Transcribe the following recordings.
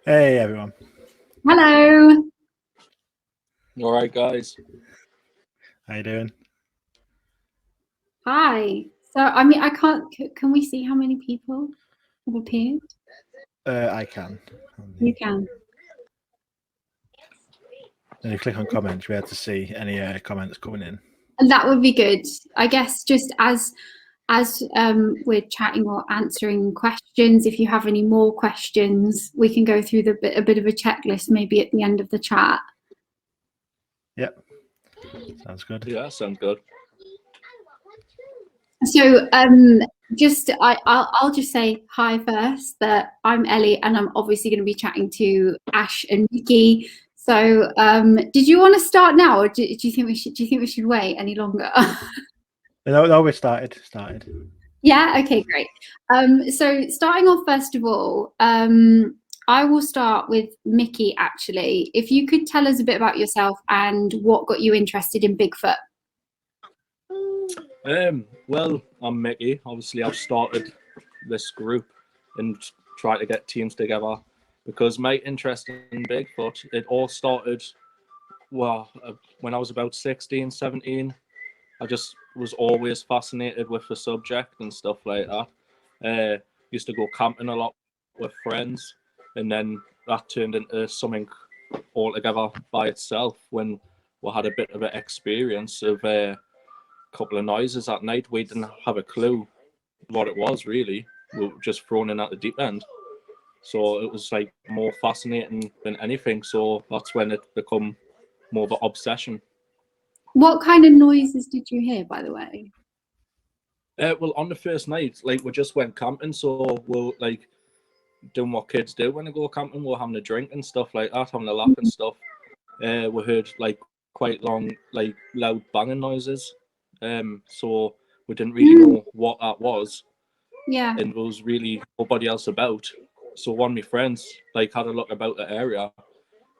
Hey everyone. Hello. All right, guys. How you doing? Hi. So, I mean, I can't. Can we see how many people have appeared? I can. You can. Then you click on comments, we have to see any comments coming in. And that would be good. I guess just as we're chatting or answering questions, if you have any more questions, we can go through a bit of a checklist maybe at the end of the chat. Yep. Sounds good. Yeah, sounds good. So I'll just say hi first, that I'm Ellie and I'm obviously going to be chatting to Ash and Micky. So did you want to start now, or do you think we should wait any longer? No, we started. Yeah, okay, great. So starting off, first of all, I will start with Micky, actually. If you could tell us a bit about yourself and what got you interested in Bigfoot. Well, I'm Micky. Obviously, I've started this group and tried to get teams together because my interest in Bigfoot, it all started, when I was about 16, 17. I just was always fascinated with the subject and stuff like that. Used to go camping a lot with friends, and then that turned into something altogether by itself when we had a bit of an experience of a couple of noises at night. We didn't have a clue what it was really. We were just thrown in at the deep end. So it was like more fascinating than anything. So that's when it become more of an obsession. What kind of noises did you hear, by the way? Well, on the first night, like we just went camping, so we're like doing what kids do when they go camping. We're having a drink and stuff like that, having a laugh and stuff. We heard like quite long, like loud banging noises. So we didn't really know what that was. Yeah. And there was really nobody else about. So one of my friends like had a look about the area,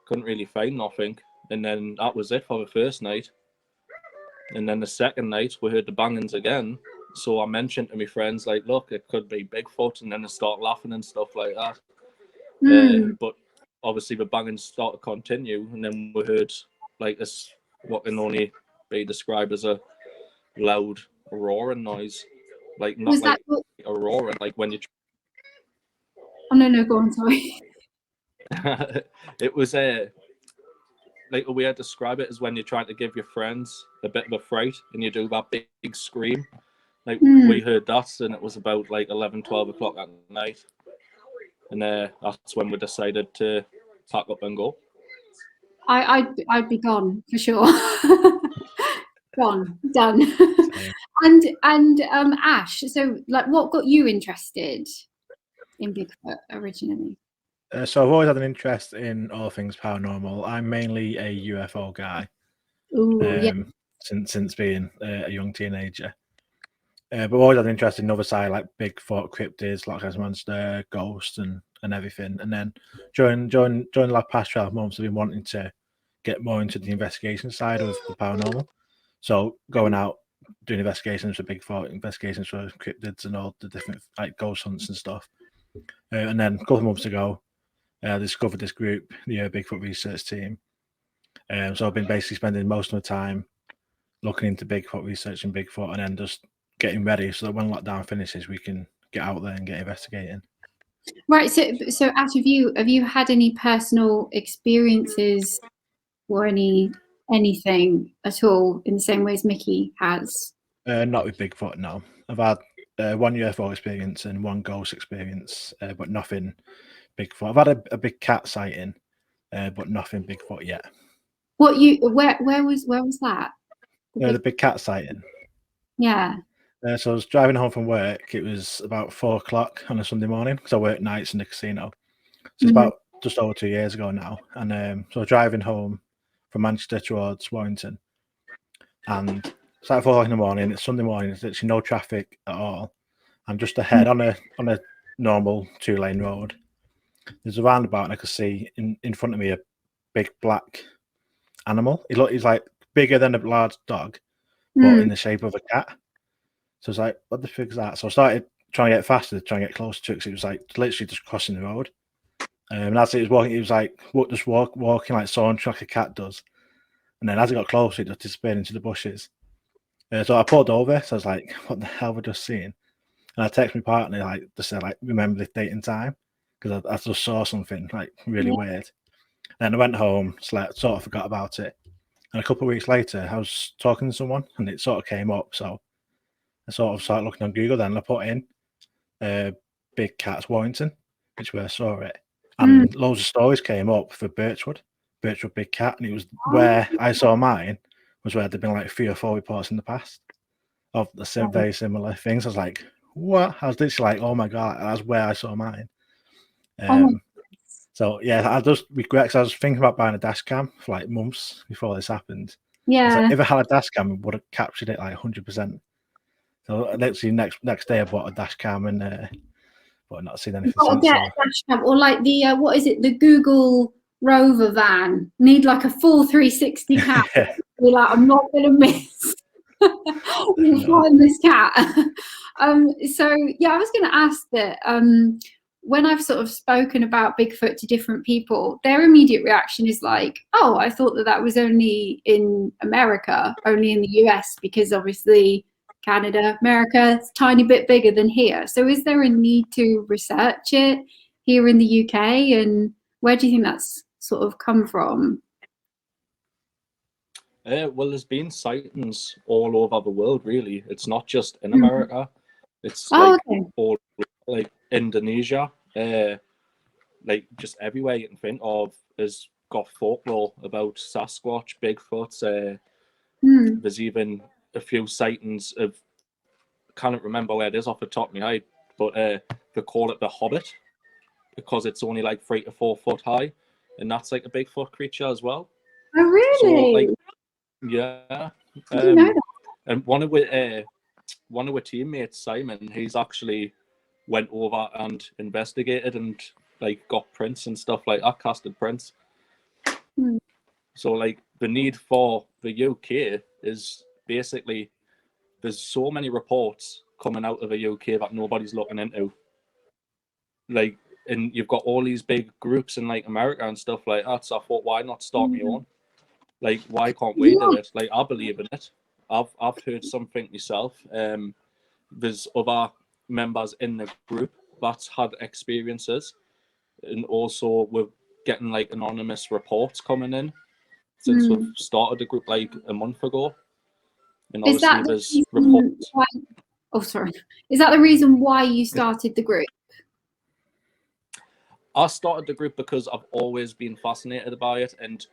couldn't really find nothing, and then that was it for the first night. And then the second night we heard the bangings again. So I mentioned to my friends, like, look, it could be Bigfoot, and then they start laughing and stuff like that. But obviously the bangings start to continue, and then we heard like this, what can only be described as a loud roaring noise, like not Was like that a roaring, like when you. Oh no, go on, sorry. It was like a way I describe it is when you're trying to give your friends a bit of a fright and you do that big scream. Like we heard that, and it was about like 11, 12 o'clock at night, and that's when we decided to pack up and go. I'd be gone for sure. Gone, done. Same. And Ash, so like, what got you interested in Bigfoot originally? So I've always had an interest in all things paranormal. I'm mainly a UFO guy. Yeah. Since being a young teenager. But I've always had an interest in the other side, like Bigfoot, cryptids, Loch Ness Monster, ghosts, and everything. And then during the past 12 months, I've been wanting to get more into the investigation side of the paranormal. So going out, doing investigations for Bigfoot, investigations for cryptids, and all the different like ghost hunts and stuff. And then a couple of months ago, I discovered this group, the Bigfoot research team. So I've been basically spending most of my time looking into Bigfoot, researching Bigfoot, and then just getting ready so that when lockdown finishes, we can get out there and get investigating. Right. So Ash, have you had any personal experiences or anything at all in the same way as Micky has? Not with Bigfoot, no. I've had one UFO experience and one ghost experience, but nothing Bigfoot. I've had a big cat sighting, but nothing Bigfoot yet. Where was that? The big cat sighting. Yeah. So I was driving home from work. It was about 4 o'clock on a Sunday morning because I work nights in the casino. So it's about just over 2 years ago now. And so driving home from Manchester towards Warrington. And it's like 4 o'clock in the morning. It's Sunday morning. There's actually no traffic at all. And just ahead on a normal 2-lane road, there's a roundabout, and I could see in front of me a big black animal. He's like bigger than a large dog, but in the shape of a cat. So I was like, what the fuck is that? So I started trying to get faster, trying to get closer to it, because it was like literally just crossing the road. And as it was walking, it was like just walking like saunter like a cat does. And then as it got closer, it just disappeared into the bushes. So I pulled over. So I was like, "What the hell have I just seen?" And I texted my partner, like, just said, like, "Remember this date and time?" Because I just saw something like really weird. Then I went home, slept, sort of forgot about it. And a couple of weeks later, I was talking to someone, and it sort of came up. So I sort of started looking on Google. Then I put in "big cats Warrington," which where I saw it, and loads of stories came up for Birchwood big cat, and it was where I saw mine was where there'd been like 3 or 4 reports in the past of the same very similar things. I was like, "What?" I was literally like, "Oh my god!" That's where I saw mine. So yeah, I just regret because I was thinking about buying a dash cam for like months before this happened. Yeah. Like, if I had a dash cam, I would have captured it like 100%. So literally next day I bought a dash cam and but I've not seen anything since. Get a dash cam, or like the what is it? The Google Rover van. Need like a full 360 cam. Yeah. Be like, I'm not gonna miss. Find this cat. So yeah, I was going to ask that. When I've sort of spoken about Bigfoot to different people, their immediate reaction is like, "Oh, I thought that was only in America, only in the US, because obviously Canada, America, it's a tiny bit bigger than here." So is there a need to research it here in the UK, and where do you think that's sort of come from? Well, there's been sightings all over the world, really. It's not just in America. It's like all like Indonesia, like just everywhere you can think of has got folklore about Sasquatch, Bigfoot. There's even a few sightings of, I can't remember where it is off the top of my head, but they call it the Hobbit because it's only like 3 to 4 foot high, and that's like a Bigfoot creature as well. Oh, really? So like, yeah. I didn't know that. And one of our teammates, Simon, he's actually went over and investigated and like got prints and stuff like that, casted prints. So like the need for the UK is basically there's so many reports coming out of the UK that nobody's looking into. Like, and you've got all these big groups in like America and stuff like that. So I thought, why not start my own? Like, why can't we do it? Like, I believe in it. I've heard something myself. There's other members in the group that's had experiences, and also we're getting like anonymous reports coming in since we've started the group like a month ago. And obviously there's reports. Is that the reason why you started the group? I started the group because I've always been fascinated by it, and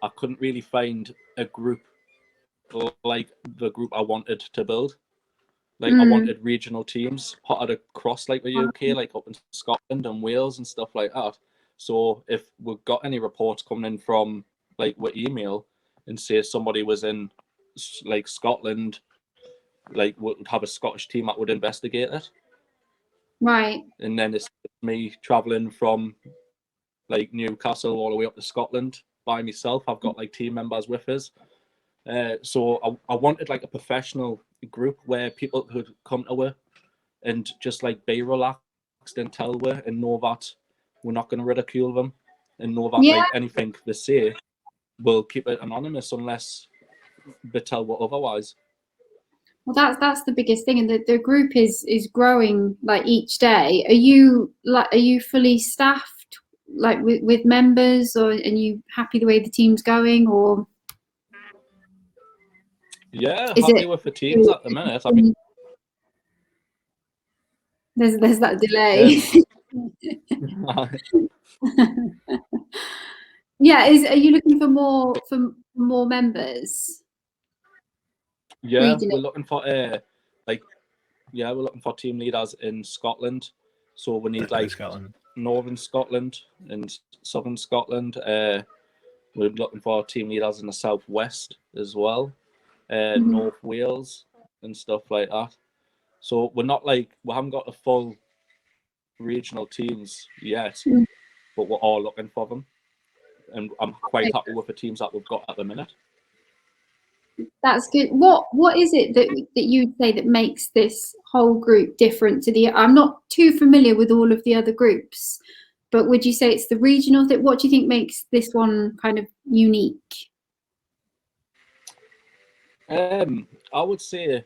I couldn't really find a group like the group I wanted to build. Like I wanted regional teams potted across like the UK, like up in Scotland and Wales and stuff like that. So if we've got any reports coming in from like with email and say somebody was in like Scotland, like would have a Scottish team that would investigate it. Right. And then it's me traveling from like Newcastle all the way up to Scotland by myself. I've got like team members with us. So I wanted like a professional group where people could come to it and just like be relaxed and tell her and know that we're not going to ridicule them and know that like anything they say, we'll keep it anonymous unless they tell what otherwise. Well, that's the biggest thing, and the group is growing like each day. Are you fully staffed like with members, or are you happy the way the team's going, or? Yeah, happy with the teams at the minute. I mean, there's that delay. Yeah, are you looking for more members? Yeah, we're looking for we're looking for team leaders in Scotland. So we need like Northern Scotland and Southern Scotland. We're looking for team leaders in the Southwest as well. North Wales and stuff like that. So we haven't got a full regional teams yet, but we're all looking for them, and I'm quite happy with the teams that we've got at the minute. That's good. What is it that you'd say that makes this whole group different to the? I'm not too familiar with all of the other groups. but would you say it's the regional thing? What do you think makes this one kind of unique? I would say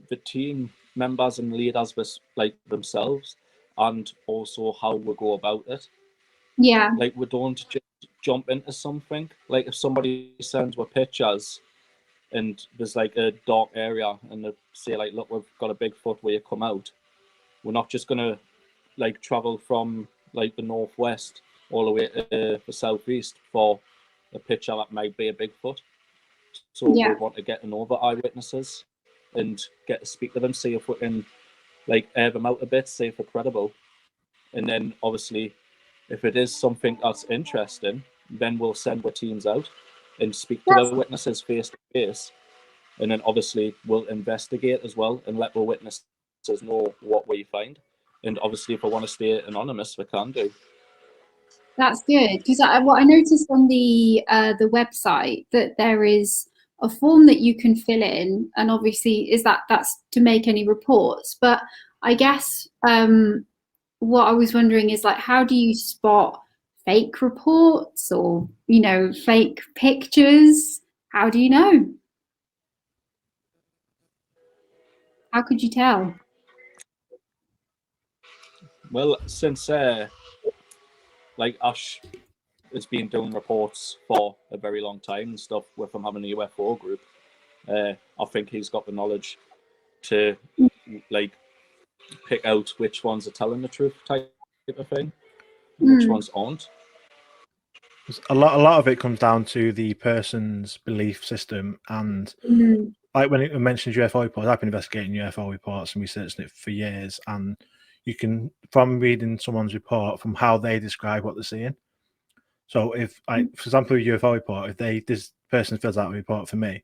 the team members and leaders, like themselves, and also how we go about it. Yeah. Like, we don't just jump into something. Like, if somebody sends me pictures and there's like a dark area and they say like, look, we've got a Bigfoot where you come out, we're not just gonna like travel from like the northwest all the way to the southeast for a picture that might be a Bigfoot. So we want to get to know the eyewitnesses and get to speak to them, see if we can like air them out a bit, see if they're credible. And then obviously, if it is something that's interesting, then we'll send our teams out and speak to the witnesses face to face. And then obviously we'll investigate as well and let the witnesses know what we find. And obviously, if I want to stay anonymous, we can do. That's good, because what I noticed on the website that there is a form that you can fill in, and obviously that's to make any reports. But I guess what I was wondering is like, how do you spot fake reports or fake pictures? How do you know? How could you tell? Well, since like Ash has been doing reports for a very long time and stuff with him having a UFO group, I think he's got the knowledge to like pick out which ones are telling the truth type of thing, and which ones aren't. A lot of it comes down to the person's belief system, and like when it mentions UFO reports, I've been investigating UFO reports and researching it for years, and you can, from reading someone's report, from how they describe what they're seeing. So if, like, for example, a UFO report, if this person fills out a report for me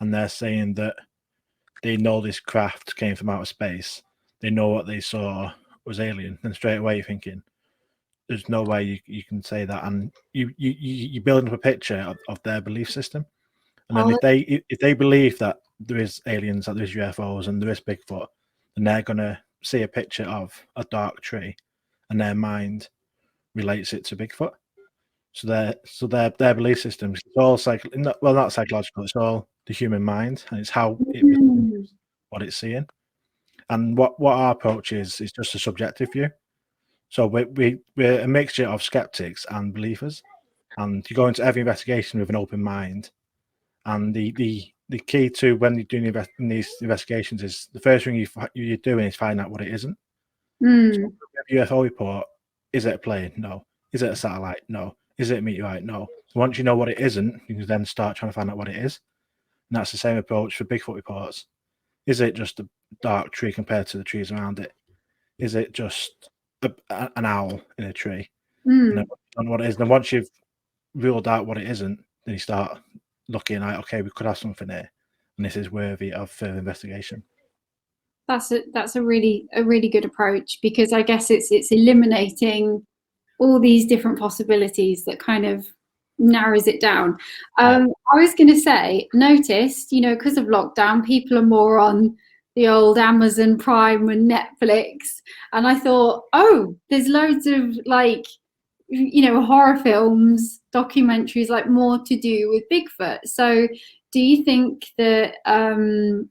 and they're saying that they know this craft came from outer space, they know what they saw was alien, then straight away you're thinking, there's no way you can say that, and you build up a picture of their belief system, and then if they believe that there is aliens, that there's UFOs, and there is Bigfoot, then they're gonna see a picture of a dark tree, and their mind relates it to Bigfoot. So their belief systems, it's all not psychological. It's all the human mind, and it's how it perceives what it's seeing. And what our approach is just a subjective view. So we're a mixture of skeptics and believers, and you go into every investigation with an open mind. And the key to when you're doing these investigations is the first thing you're doing is find out what it isn't. So UFO report, is it a plane? No. Is it a satellite? No. Is it a meteorite? No. So once you know what it isn't, you can then start trying to find out what it is. And that's the same approach for Bigfoot reports. Is it just a dark tree compared to the trees around it? Is it just an owl in a tree? And then what it is. Then once you've ruled out what it isn't, then you start looking like, okay, we could have something here, and this is worthy of further investigation. That's a really good approach, because I guess it's eliminating all these different possibilities that kind of narrows it down. I was going to say, noticed, because of lockdown, people are more on the old Amazon Prime and Netflix, and I thought, oh, there's loads of like, horror films, documentaries, like more to do with Bigfoot. So do you think that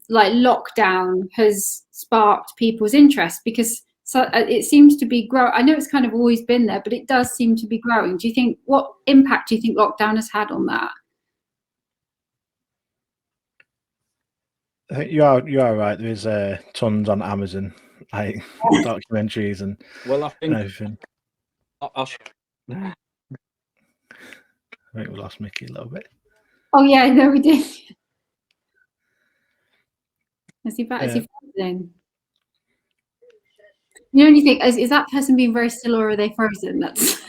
like lockdown has sparked people's interest? Because it seems to be growing. I know it's kind of always been there, but it does seem to be growing. Do you think, what impact do you think lockdown has had on that? I think you are right. There is tons on Amazon, like documentaries and I think everything. I think we lost Micky a little bit. Oh yeah, no, we did. Is he back? Is he frozen? You only think, is that person being very still, or are they frozen? That's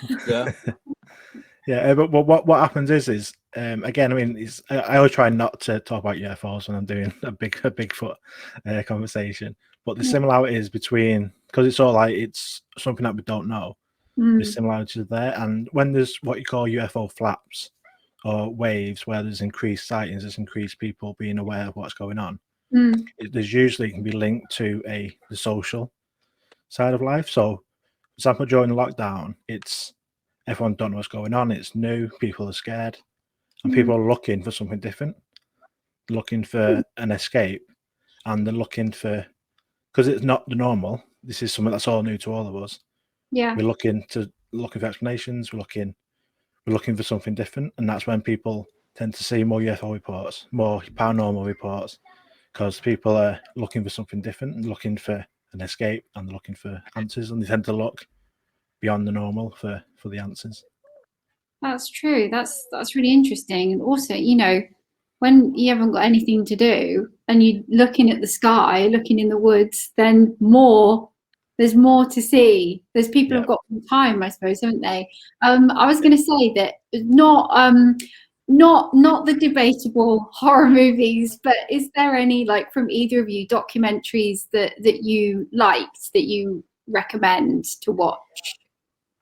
yeah. But what happens is again, I mean, I always try not to talk about UFOs when I'm doing a Bigfoot conversation. But the similarities between, because it's all like it's something that we don't know, there's similarities there. And when there's what you call UFO flaps or waves, where there's increased sightings, there's increased people being aware of what's going on. There's usually can be linked to the social side of life. So example, during lockdown, everyone don't know what's going on. It's new. People are scared, and people are looking for something different, looking for an escape, and they're looking for, because it's not the normal. This is something that's all new to all of us. Yeah. We're looking for explanations. We're looking for something different, and that's when people tend to see more UFO reports, more paranormal reports, because people are looking for something different and looking for an escape, and they're looking for answers, and they tend to look beyond the normal for the answers. That's true. That's really interesting. And also, you know, when you haven't got anything to do and you're looking at the sky, looking in the woods, then there's more to see. There's people who've got more time, I suppose, haven't they? I was going to say that not the debatable horror movies, but is there any, like, from either of you, documentaries that you liked, that you recommend to watch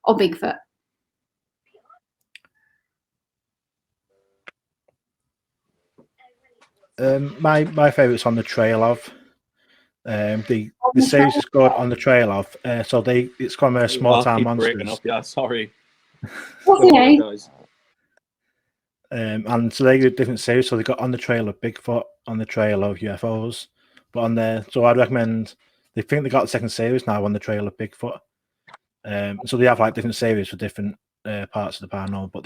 on Bigfoot? My favourite's On the Trail Of. The series is called On the Trail Of. So it's from a Small Town Monsters. Yeah, sorry. Okay. And so they do different series. So they got On the Trail of Bigfoot, On the Trail of UFOs. But on there, so I'd recommend. They think they got the second series now, On the Trail of Bigfoot. So they have like different series for different parts of the paranormal. But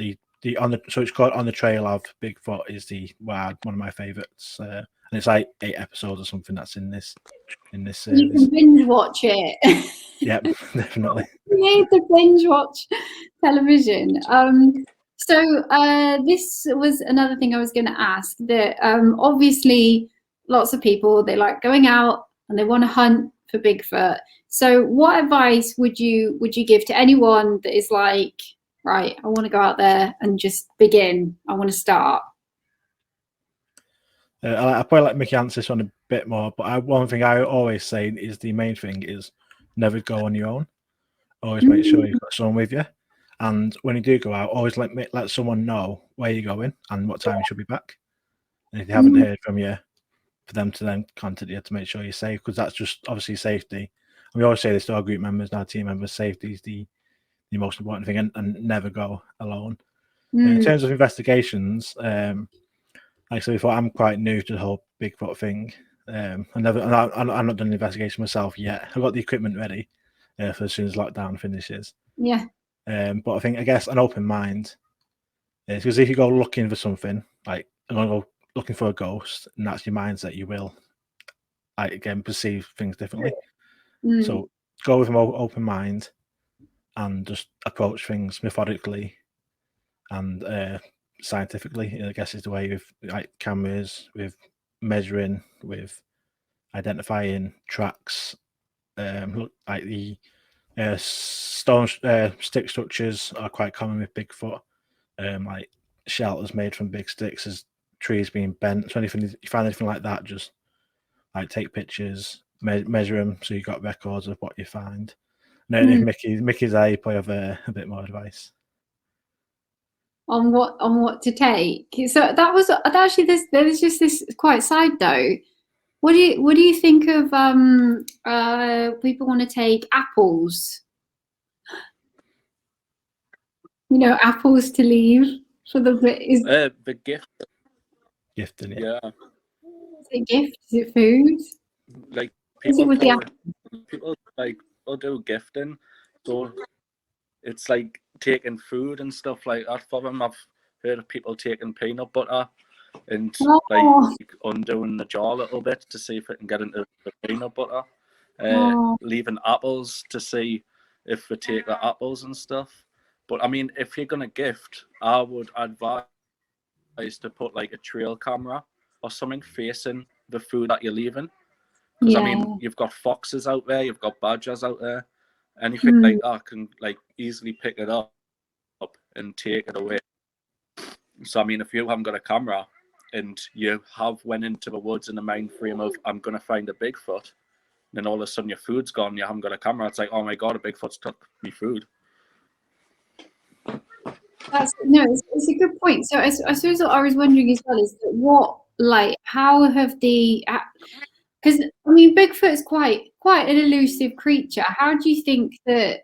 so it's called On the Trail of Bigfoot is one of my favourites. And it's like 8 episodes or something that's in this series. You can binge watch it. Yep, definitely. You need to binge watch television. So this was another thing I was going to ask. That obviously lots of people, they like going out and they want to hunt for Bigfoot. So what advice would you give to anyone that is like, right, I want to go out there and just begin. I want to start. I probably let Micky answer this one a bit more, but one thing I always say is the main thing is never go on your own. Always make sure you've got someone with you. And when you do go out, always let someone know where you're going and what time you should be back. And if they haven't heard from you, for them to then contact you to make sure you're safe, because that's just obviously safety. And we always say this to our group members and our team members: safety is the most important thing, and never go alone. In terms of investigations, like I said before, I'm quite new to the whole Bigfoot thing. I'm not done an investigation myself yet. I've got the equipment ready for as soon as lockdown finishes. Yeah. But I guess an open mind is, because if you go looking for something, like I'm gonna go looking for a ghost, and that's your mindset, you will, like, again, perceive things differently. So go with an open mind and just approach things methodically and scientifically, I guess, is the way, with like cameras, with measuring, with identifying tracks, like the stone stick structures are quite common with Bigfoot, like shelters made from big sticks, as trees being bent. So anything, if you find anything like that, just like take pictures, measure them, so you've got records of what you find. And if Micky's there, you probably have a bit more advice on what to take. So that was actually there's just this quite side note. What do you think of people want to take apples? You know, apples to leave for the gift. Gifting, yeah. Is it gift? Is it food? Like people like will do gifting, so it's like taking food and stuff like that for them. I've heard of people taking peanut butter and like undoing the jar a little bit to see if it can get into the peanut butter. Leaving apples to see if we take the apples and stuff. But I mean, if you're gonna gift, I would advise to put like a trail camera or something facing the food that you're leaving. Because I mean, you've got foxes out there, you've got badgers out there. Anything like that can like easily pick it up and take it away. So I mean, if you haven't got a camera and you have went into the woods in the mind frame of I'm gonna find a Bigfoot, then all of a sudden your food's gone, you haven't got a camera, it's like, oh my god, a Bigfoot's took me food. It's a good point. So I suppose what I was wondering as well is that how have because I mean, Bigfoot is quite an elusive creature. How do you think that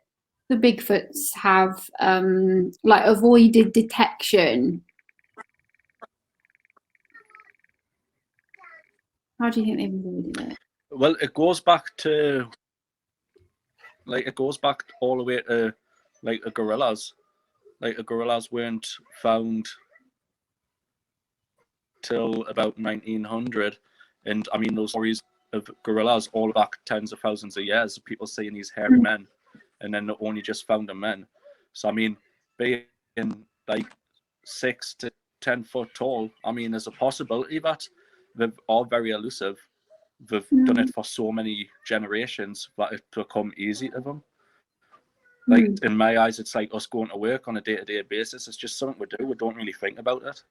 the Bigfoots have like avoided detection? How do you think they've avoided it? Well, it goes back all the way to like the gorillas. Like the gorillas weren't found till about 1900, and I mean those stories of gorillas all back tens of thousands of years. People seeing these hairy men, and then they only just found the men. So I mean, being like 6 to 10 foot tall, I mean, there's a possibility that they are very elusive. They've done it for so many generations that it's become easy to them. Like in my eyes, it's like us going to work on a day-to-day basis. It's just something we do. We don't really think about it.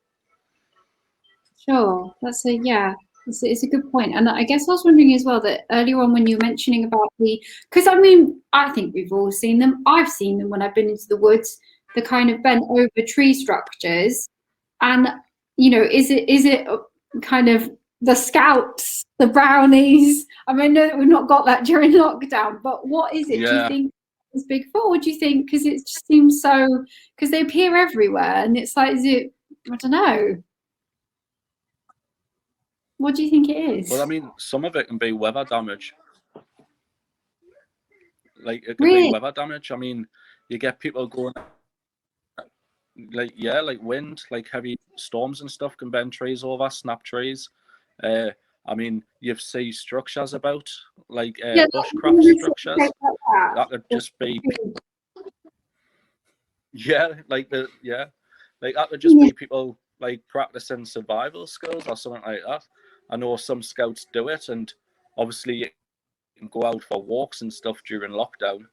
Sure, that's it's a good point. And I guess I was wondering as well that earlier on when you were mentioning about because I mean, I think we've all seen them. I've seen them when I've been into the woods, the kind of bent over tree structures. And, you know, is it kind of the scouts, the brownies? I mean, I know that we've not got that during lockdown, but what is it? Yeah. Do you think it's Bigfoot? Or do you think, because it just seems so, because they appear everywhere and it's like, is it, I don't know. What do you think it is? Well, I mean, some of it can be weather damage. Like, it can Really? be weather damage. I mean, you get people going, like wind, like heavy storms and stuff can bend trees over, snap trees. I mean, you see structures about, like bushcraft structures. That could just be, like that could just be people like practicing survival skills or something like that. I know some scouts do it, and obviously you can go out for walks and stuff during lockdown.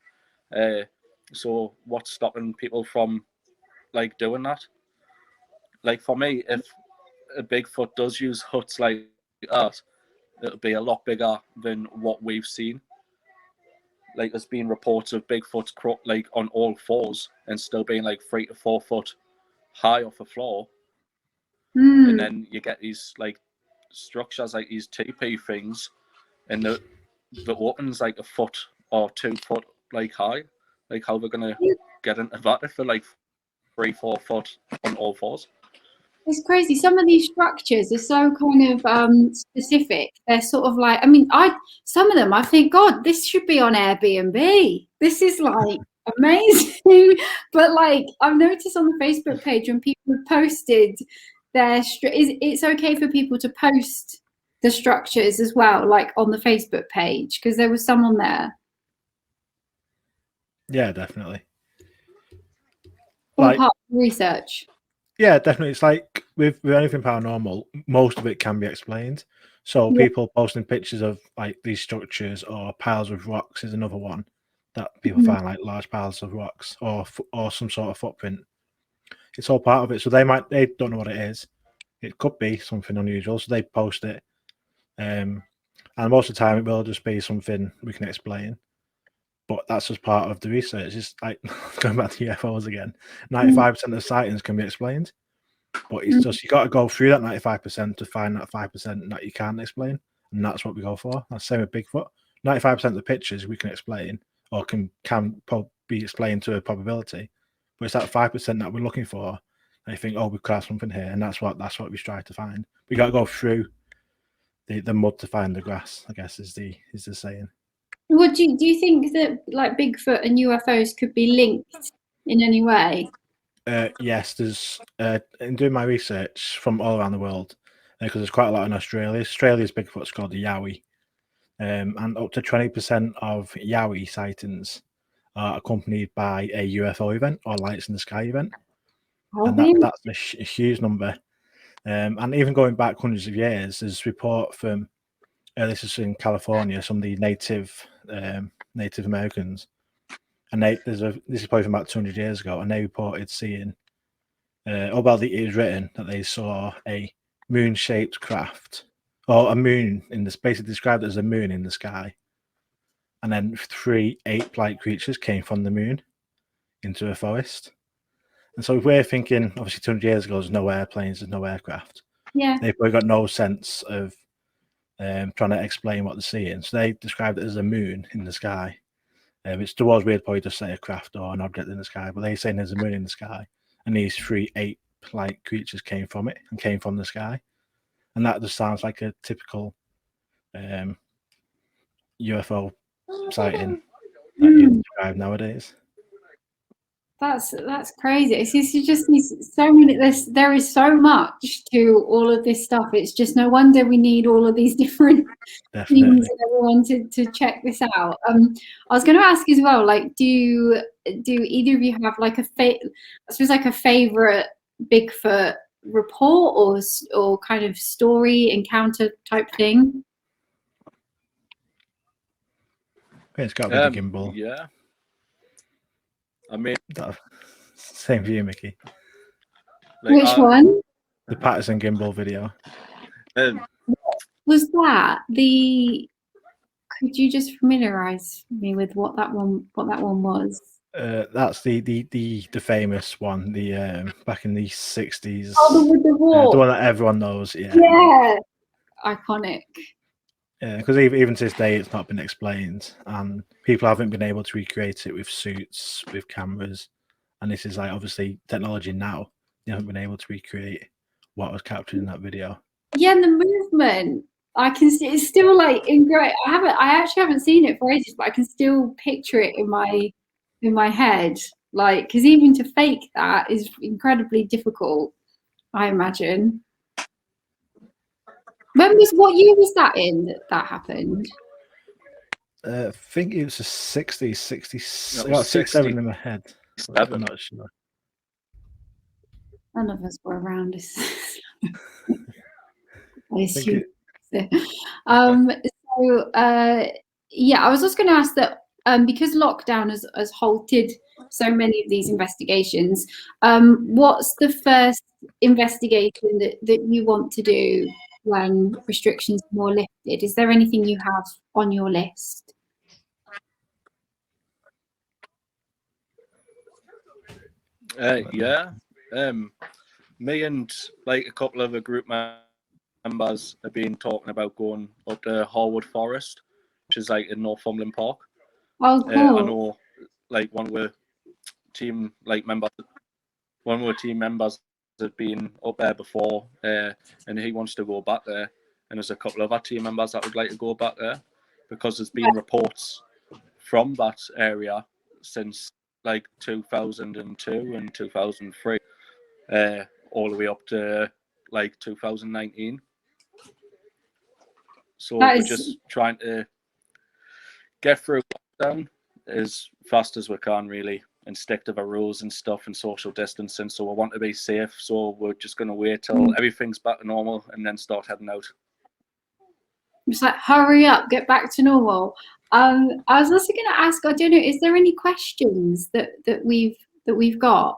So what's stopping people from like doing that? Like for me, if a Bigfoot does use huts like that, it'll be a lot bigger than what we've seen. Like there's been reports of Bigfoot's like on all fours and still being like 3 to 4 foot high off the floor. And then you get these like structures like these teepee things, and the open's like 1 foot or 2 foot like high. Like how they're gonna get into that if they're like 3-4 foot on all fours? It's crazy. Some of these structures are so kind of specific. They're sort of like, I mean, some of them I think, God, this should be on Airbnb. This is like amazing. But like I've noticed on the Facebook page when people have posted it's okay for people to post the structures as well, like on the Facebook page, because there was some on there. Yeah, definitely. All Like, part of research. yeah, definitely. It's like with anything paranormal, most of it can be explained. So people posting pictures of like these structures or piles of rocks is another one that people find, like large piles of rocks or some sort of footprint. It's all part of it. So they don't know what it is. It could be something unusual, so they post it. And most of the time it will just be something we can explain. But that's just part of the research. It's like going back to UFOs again. 95% of sightings can be explained, but it's just you got to go through that 95% to find that 5% that you can't explain, and that's what we go for. That's the same with Bigfoot. 95% of the pictures we can explain or can be explained to a probability, but it's that 5% that we're looking for. And you think, oh, we could have something here, and that's what we strive to find. We got to go through the mud to find the grass, I guess is the saying. What do you think that like Bigfoot and UFOs could be linked in any way? Yes, there's in doing my research from all around the world, because there's quite a lot in Australia. Australia's Bigfoot's called the Yowie, and up to 20% of Yowie sightings are accompanied by a UFO event or lights in the sky event, and that's a huge number. And even going back hundreds of years, there's a report from this is in California, some of the Native Americans, and this is probably from about 200 years ago, and they reported seeing, it was written that they saw a moon-shaped craft, or a moon basically described as a moon in the sky, and then 3 ape-like creatures came from the moon into a forest. And so if we're thinking, obviously 200 years ago, there's no airplanes, there's no aircraft. Yeah. They've probably got no sense of trying to explain what they're seeing. So they described it as a moon in the sky. Which there was weird, probably just say a craft or an object in the sky, but they're saying there's a moon in the sky, and these 3 ape-like creatures came from it and came from the sky, and that just sounds like a typical UFO sighting that you describe nowadays. That's crazy. It's just so many. There is so much to all of this stuff. It's just no wonder we need all of these different teams and everyone to check this out. I was going to ask as well. Like, do either of you have like I suppose like a favorite Bigfoot report or kind of story encounter type thing? It's got to be the gimbal. Yeah. I mean, same for you, Mickey. Like, which one? The Patterson gimbal video. Was that the? Could you just familiarize me with what that one was? That's the famous one. The back in the 60s. Oh, with the wall. The one that everyone knows. Yeah. Yeah. Iconic. Yeah, because even to this day, it's not been explained, and people haven't been able to recreate it with suits, with cameras, and this is like obviously technology now. They haven't been able to recreate what was captured in that video. Yeah, and the movement, I can see it's still like in great. I actually haven't seen it for ages, but I can still picture it in my head. Like, because even to fake that is incredibly difficult, I imagine. What year was that in that happened? I think it was the 60s, 66. No, 67 in my head. I'm not sure. None of us were around. I assume. Yeah, I was just going to ask that because lockdown has halted so many of these investigations, what's the first investigation that you want to do when restrictions are more lifted? Is there anything you have on your list? Yeah. Me and like a couple of the group members have been talking about going up to Harwood Forest, which is like in Northumberland Park. Oh, cool. I know like one of the team members have been up there before, and he wants to go back there. And there's a couple of our team members that would like to go back there because there's been reports from that area since like 2002 and 2003, all the way up to like 2019. So we're just trying to get through lockdown as fast as we can, really, and stick to the rules and stuff and social distancing. So we want to be safe. So we're just going to wait till everything's back to normal and then start heading out. Just like, hurry up, get back to normal. I was also going to ask, I don't know, is there any questions that we've got?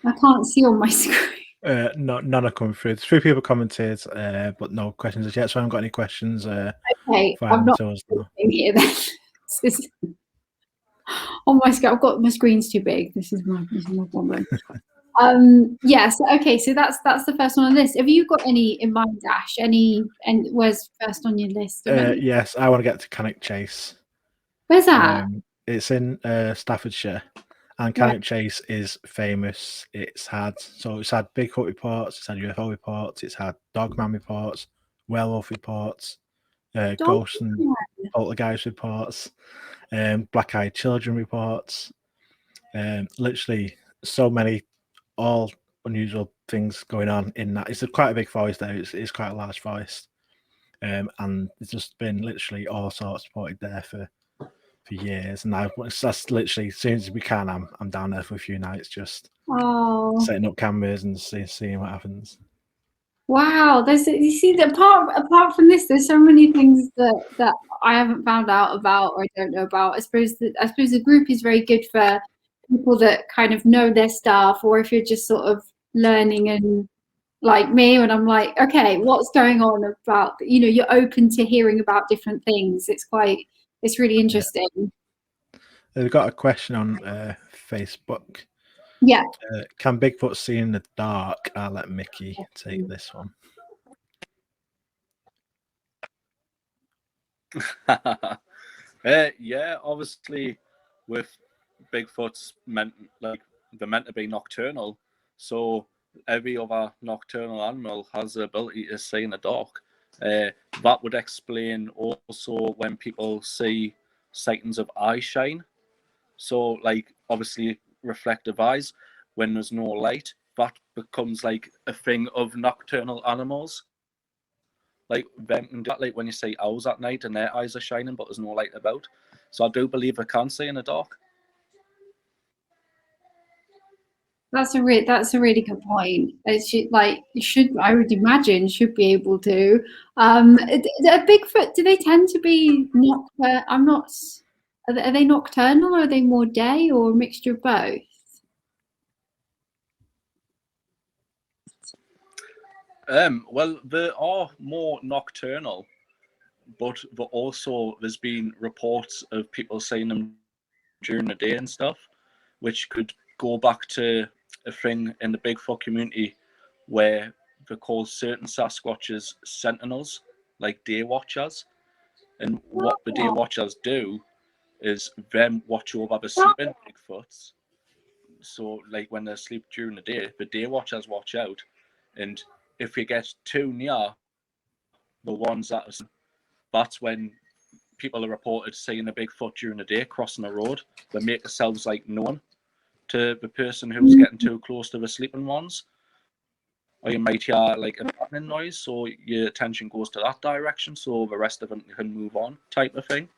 I can't see on my screen. None are coming through. There's 3 people commented, but no questions as yet. So I haven't got any questions. Okay, I'm not here then. Oh my God, I've got my screen's too big. This is my problem. Yes. Okay. So that's the first one on the list. Have you got any in mind, Ash? And where's first on your list? Yes, I want to get to Cannock Chase. Where's that? It's in Staffordshire, and Cannock Chase is famous. It's had Bigfoot reports, it's had UFO reports, it's had Dogman reports, werewolf reports, ghost and poltergeist reports, black-eyed children reports. Literally so many all unusual things going on in that. It's quite a big forest there. It's quite a large forest, and it's just been literally all sorts reported there for years. And that's literally as soon as we can, I'm down there for a few nights, just setting up cameras and seeing what happens. Wow, you see that apart from this, there's so many things that I haven't found out about or I don't know about. I suppose the group is very good for people that kind of know their stuff, or if you're just sort of learning and like me, and I'm like, okay, what's going on about, you're open to hearing about different things. It's really interesting. We've got a question on Facebook. Yeah. Can Bigfoot see in the dark? I'll let Mickey take this one. Yeah, obviously with Bigfoot's they're meant to be nocturnal, so every other nocturnal animal has the ability to see in the dark. That would explain also when people see sightings of eye shine. So, like, obviously reflective eyes when there's no light, that becomes like a thing of nocturnal animals. Like them can do that, like when you see owls at night and their eyes are shining, but there's no light about. So I do believe they can see in the dark. That's a really good point. I would imagine should be able to. A Bigfoot, do they tend to be nocturnal? Are they nocturnal, or are they more day, or a mixture of both? Well, they are more nocturnal, but also there's been reports of people seeing them during the day and stuff, which could go back to a thing in the Bigfoot community where they call certain Sasquatches sentinels, like day watchers. And what the day watchers do is them watch over the sleeping Bigfoots. So, like when they sleep during the day watchers watch out. And if you get too near the ones that's when people are reported seeing a Bigfoot during the day crossing the road. They make themselves like known to the person who's getting too close to the sleeping ones. Or you might hear like a banging noise, so your attention goes to that direction, so the rest of them can move on, type of thing.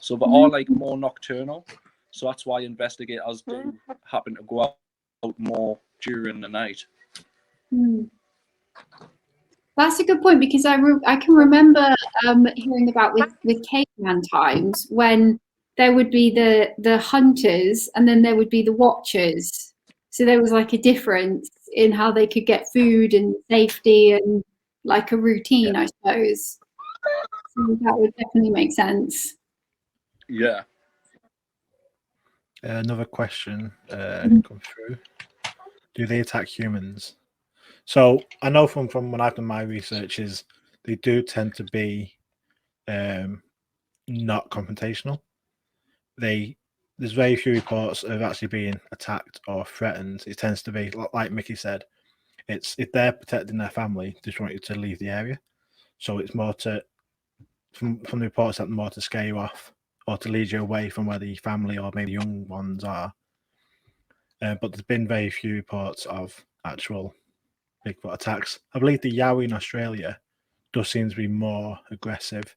So they are like more nocturnal. So that's why investigators do happen to go out more during the night. That's a good point, because I can remember hearing about with caveman times when there would be the hunters and then there would be the watchers. So there was like a difference in how they could get food and safety and like a routine, I suppose. So that would definitely make sense. Yeah. Another question come through. Do they attack humans? So I know from when I've done my research is they do tend to be not confrontational. There's very few reports of actually being attacked or threatened. It tends to be like Micky said, it's if they're protecting their family, they just want you to leave the area. So it's more to from the reports that more to scare you off or to lead you away from where the family or maybe young ones are. But there's been very few reports of actual Bigfoot attacks. I believe the Yowie in Australia does seem to be more aggressive.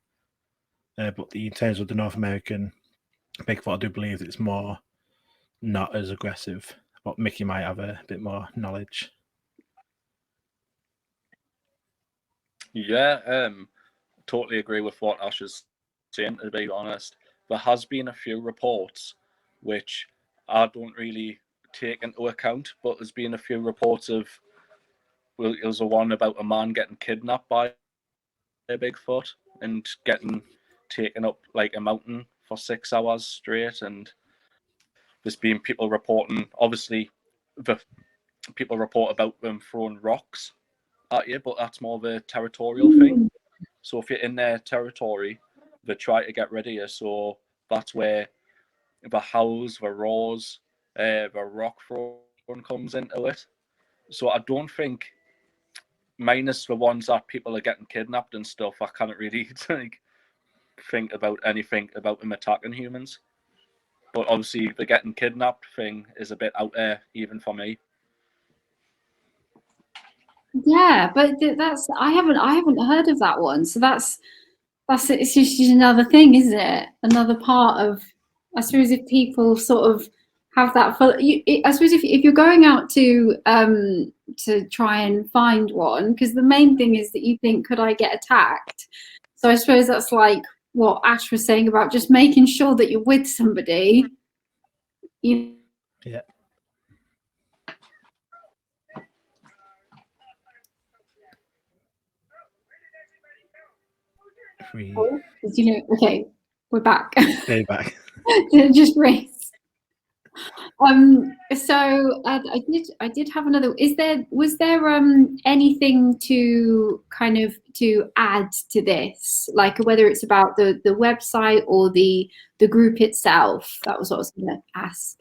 But in terms of the North American Bigfoot, I do believe it's more not as aggressive. But Micky might have a bit more knowledge. Yeah, totally agree with what Ash is saying, to be honest. There has been a few reports which I don't really take into account, but there's been a few reports of, well, it was the one about a man getting kidnapped by a Bigfoot and getting taken up like a mountain for 6 hours straight, and there's been people reporting, obviously the people report about them throwing rocks at you, but that's more of a territorial thing. So if you're in their territory, they try to get rid of you. So that's where the howls, the roars, the rock throwing comes into it. So I don't think, minus the ones that people are getting kidnapped and stuff, I can't really like think about anything about them attacking humans. But obviously the getting kidnapped thing is a bit out there even for me. Yeah, but I haven't heard of that one. So it's just another thing, isn't it? Another part of, I suppose, if people sort of have that I suppose if you're going out to try and find one, because the main thing is that you think, could I get attacked? So I suppose that's like what Ash was saying about just making sure that you're with somebody. Yeah. Okay, we're back. Stay back. Just race. So I did have another. Was there anything to kind of to add to this, like whether it's about the website or the group itself? That was what I was going to ask.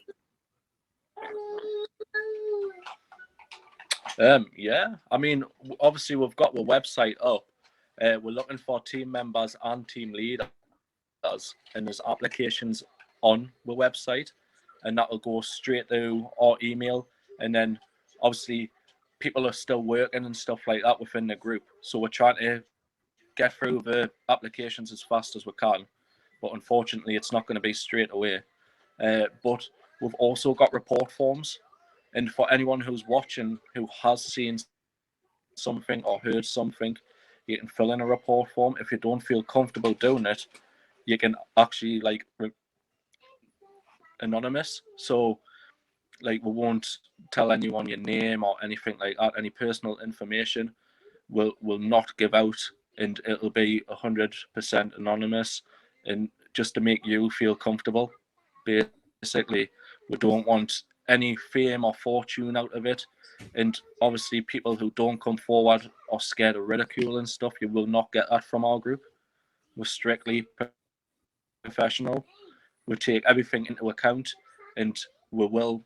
Yeah, I mean, obviously we've got the website up. We're looking for team members and team leaders, and there's applications on the website, and that'll go straight to our email. And then obviously people are still working and stuff like that within the group, so we're trying to get through the applications as fast as we can, but unfortunately it's not going to be straight away. But we've also got report forms, and for anyone who's watching who has seen something or heard something, you can fill in a report form. If you don't feel comfortable doing it, you can actually anonymous. So we won't tell anyone your name or anything like that. Any personal information will not give out, and it'll be 100% anonymous, and just to make you feel comfortable. Basically, we don't want any fame or fortune out of it. And obviously people who don't come forward are scared of ridicule and stuff. You will not get that from our group. We're strictly professional. We take everything into account, and we will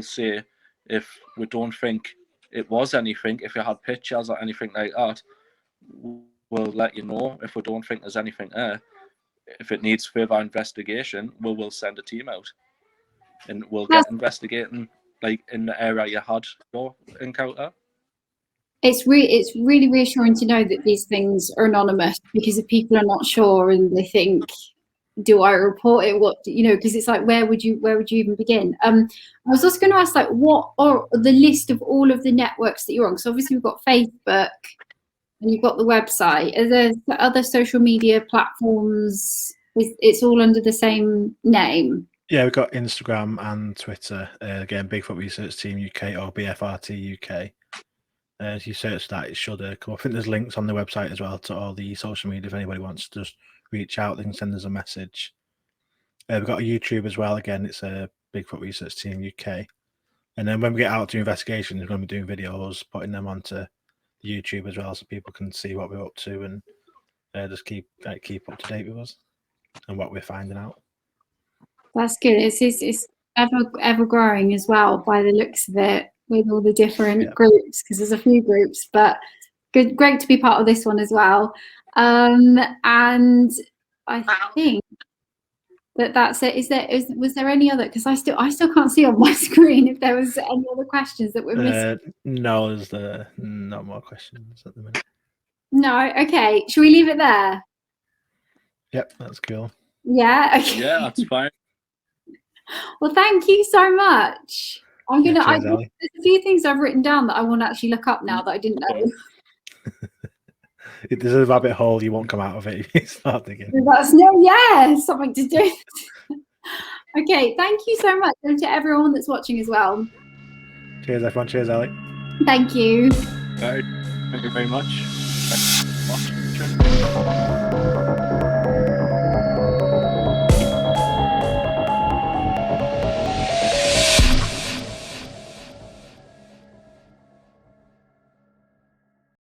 say, if we don't think it was anything, if you had pictures or anything like that, we'll let you know. If we don't think there's anything there, if it needs further investigation, we will send a team out, and we'll get investigating in the area you had your encounter. It's really reassuring to know that these things are anonymous, because if people are not sure and they think, do I report it? What, because it's like, where would you even begin? I was also going to ask, what are the list of all of the networks that you're on? So obviously we've got Facebook and you've got the website. Are there other social media platforms? It's all under the same name? Yeah, we've got Instagram and Twitter. Again, Bigfoot Research Team UK or BFRT-UK. As you search that, it should come up. I think there's links on the website as well to all the social media. If anybody wants to just reach out, they can send us a message. We've got a YouTube as well. Again, it's a Bigfoot Research Team UK. And then when we get out to investigations, we're going to be doing videos, putting them onto the YouTube as well, so people can see what we're up to and just keep up to date with us and what we're finding out. That's good. It's ever growing as well, by the looks of it, with all the different groups, because there's a few groups, but great to be part of this one as well. And I think that's it. Was there any other? Because I still can't see on my screen if there was any other questions that we're missing. No, there's no more questions at the minute. No. Okay. Should we leave it there? Yep, that's cool. Yeah. Okay. Yeah, that's fine. Well, thank you so much. There's a few things I've written down that I want to actually look up now that I didn't know. There's a rabbit hole, you won't come out of it if you start digging. That's something to do. Okay, thank you so much, and to everyone that's watching as well. Cheers, everyone. Cheers, Ellie. Thank you. Thank you very much. Thanks for watching.